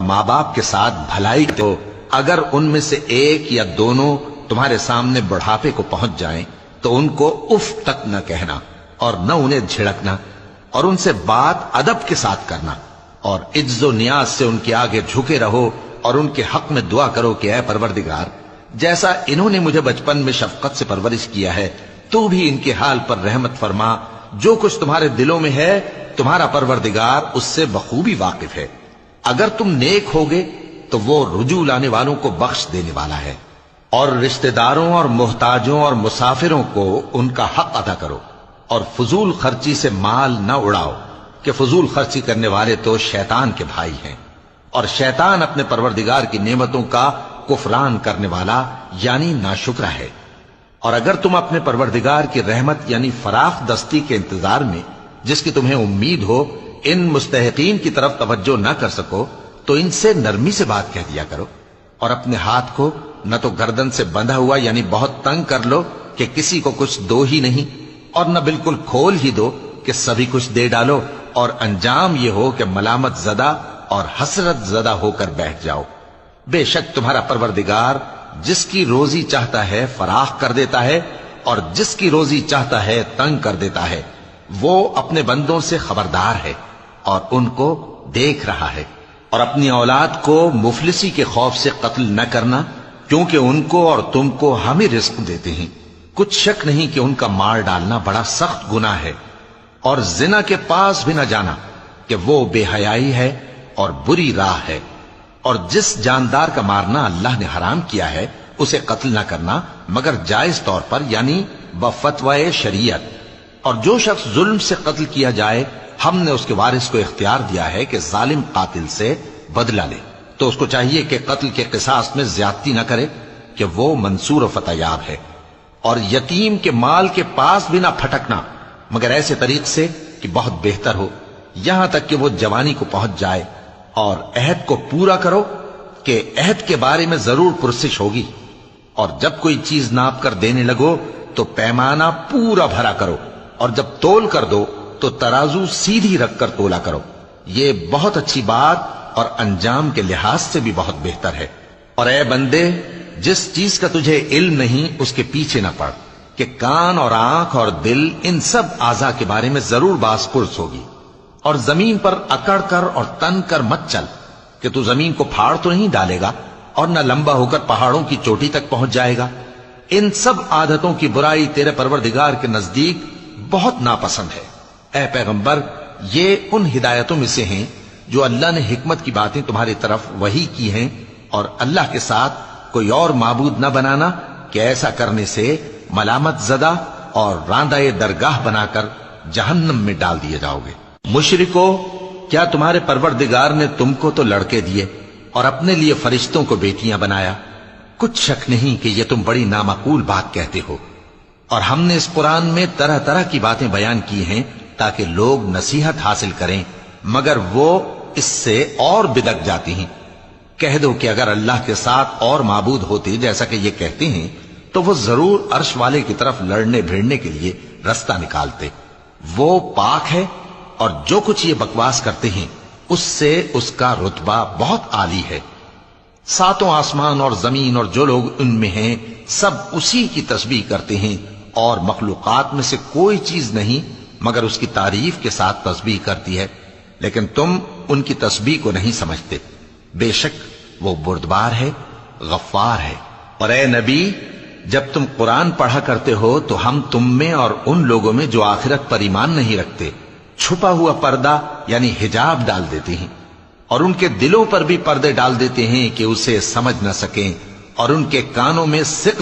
ماں باپ کے ساتھ بھلائی تو اگر ان میں سے ایک یا دونوں تمہارے سامنے بڑھاپے کو پہنچ جائیں تو ان کو اف تک نہ کہنا اور نہ انہیں جھڑکنا، اور ان سے بات ادب کے ساتھ کرنا، اور عجز و نیاز سے ان کے آگے جھکے رہو اور ان کے حق میں دعا کرو کہ اے پروردگار، جیسا انہوں نے مجھے بچپن میں شفقت سے پرورش کیا ہے تو بھی ان کے حال پر رحمت فرما، جو کچھ تمہارے دلوں میں ہے تمہارا پروردگار اس سے بخوبی واقف ہے۔ اگر تم نیک ہوگے تو وہ رجوع لانے والوں کو بخش دینے والا ہے، اور رشتہ داروں اور محتاجوں اور مسافروں کو ان کا حق ادا کرو، اور فضول خرچی سے مال نہ اڑاؤ کہ فضول خرچی کرنے والے تو شیطان کے بھائی ہیں، اور شیطان اپنے پروردگار کی نعمتوں کا کفران کرنے والا یعنی ناشکرا ہے۔ اور اگر تم اپنے پروردگار کی رحمت یعنی فراخ دستی کے انتظار میں جس کی تمہیں امید ہو ان مستحقین کی طرف توجہ نہ کر سکو تو ان سے نرمی سے بات کہہ دیا کرو، اور اپنے ہاتھ کو نہ تو گردن سے بندھا ہوا یعنی بہت تنگ کر لو کہ کسی کو کچھ دو ہی نہیں، اور نہ بالکل کھول ہی دو کہ سبھی کچھ دے ڈالو، اور انجام یہ ہو کہ ملامت زدہ اور حسرت زدہ ہو کر بیٹھ جاؤ۔ بے شک تمہارا پروردگار جس کی روزی چاہتا ہے فراخ کر دیتا ہے، اور جس کی روزی چاہتا ہے تنگ کر دیتا ہے، وہ اپنے بندوں سے خبردار ہے اور ان کو دیکھ رہا ہے۔ اور اپنی اولاد کو مفلسی کے خوف سے قتل نہ کرنا، کیونکہ ان کو اور تم کو ہم ہی رزق دیتے ہیں، کچھ شک نہیں کہ ان کا مار ڈالنا بڑا سخت گناہ ہے۔ اور زنا کے پاس بھی نہ جانا کہ وہ بے حیائی ہے اور بری راہ ہے۔ اور جس جاندار کا مارنا اللہ نے حرام کیا ہے اسے قتل نہ کرنا مگر جائز طور پر یعنی بفتوائے شریعت۔ اور جو شخص ظلم سے قتل کیا جائے ہم نے اس کے وارث کو اختیار دیا ہے کہ ظالم قاتل سے بدلہ لے، تو اس کو چاہیے کہ قتل کے قصاص میں زیادتی نہ کرے کہ وہ منصور و فتح یاب ہے۔ اور یتیم کے مال کے پاس بھی نہ پھٹکنا مگر ایسے طریق سے کہ بہت بہتر ہو، یہاں تک کہ وہ جوانی کو پہنچ جائے، اور عہد کو پورا کرو کہ عہد کے بارے میں ضرور پرسش ہوگی۔ اور جب کوئی چیز ناپ کر دینے لگو تو پیمانہ پورا بھرا کرو، اور جب تول کر دو تو ترازو سیدھی رکھ کر تولا کرو، یہ بہت اچھی بات اور انجام کے لحاظ سے بھی بہت بہتر ہے۔ اور اے بندے، جس چیز کا تجھے علم نہیں اس کے پیچھے نہ پڑ کہ کان اور آنکھ اور دل ان سب اعضاء کے بارے میں ضرور باز پرس ہوگی۔ اور زمین پر اکڑ کر اور تن کر مت چل کہ تو زمین کو پھاڑ تو نہیں ڈالے گا اور نہ لمبا ہو کر پہاڑوں کی چوٹی تک پہنچ جائے گا۔ ان سب عادتوں کی برائی تیرے پروردگار کے نزدیک بہت ناپسند ہے۔ اے پیغمبر، یہ ان ہدایتوں میں سے ہیں جو اللہ نے حکمت کی باتیں تمہاری طرف وحی کی ہیں، اور اللہ کے ساتھ کوئی اور معبود نہ بنانا کہ ایسا کرنے سے ملامت زدہ اور راندہ درگاہ بنا کر جہنم میں ڈال دیے جاؤ گے۔ مشرکو، کیا تمہارے پروردگار نے تم کو تو لڑکے دیے اور اپنے لیے فرشتوں کو بیٹیاں بنایا؟ کچھ شک نہیں کہ یہ تم بڑی نامعقول بات کہتے ہو، اور ہم نے اس قرآن میں طرح طرح کی باتیں بیان کی ہیں تاکہ لوگ نصیحت حاصل کریں، مگر وہ اس سے اور بدک جاتی ہیں۔ کہہ دو کہ اگر اللہ کے ساتھ اور معبود ہوتے جیسا کہ یہ کہتے ہیں تو وہ ضرور عرش والے کی طرف لڑنے بھیڑنے کے لیے رستہ نکالتے۔ وہ پاک ہے، اور جو کچھ یہ بکواس کرتے ہیں اس سے اس کا رتبہ بہت عالی ہے۔ ساتوں آسمان اور زمین اور جو لوگ ان میں ہیں سب اسی کی تسبیح کرتے ہیں، اور مخلوقات میں سے کوئی چیز نہیں مگر اس کی تعریف کے ساتھ تسبیح کرتی ہے، لیکن تم ان کی تسبیح کو نہیں سمجھتے۔ بے شک وہ بردبار ہے، غفار ہے۔ اور اے نبی، جب تم قرآن پڑھا کرتے ہو تو ہم تم میں اور ان لوگوں میں جو آخرت پر ایمان نہیں رکھتے چھپا ہوا پردہ یعنی حجاب ڈال دیتے ہیں، اور ان کے دلوں پر بھی پردے ڈال دیتے ہیں کہ اسے سمجھ نہ سکیں، اور ان کے کانوں میں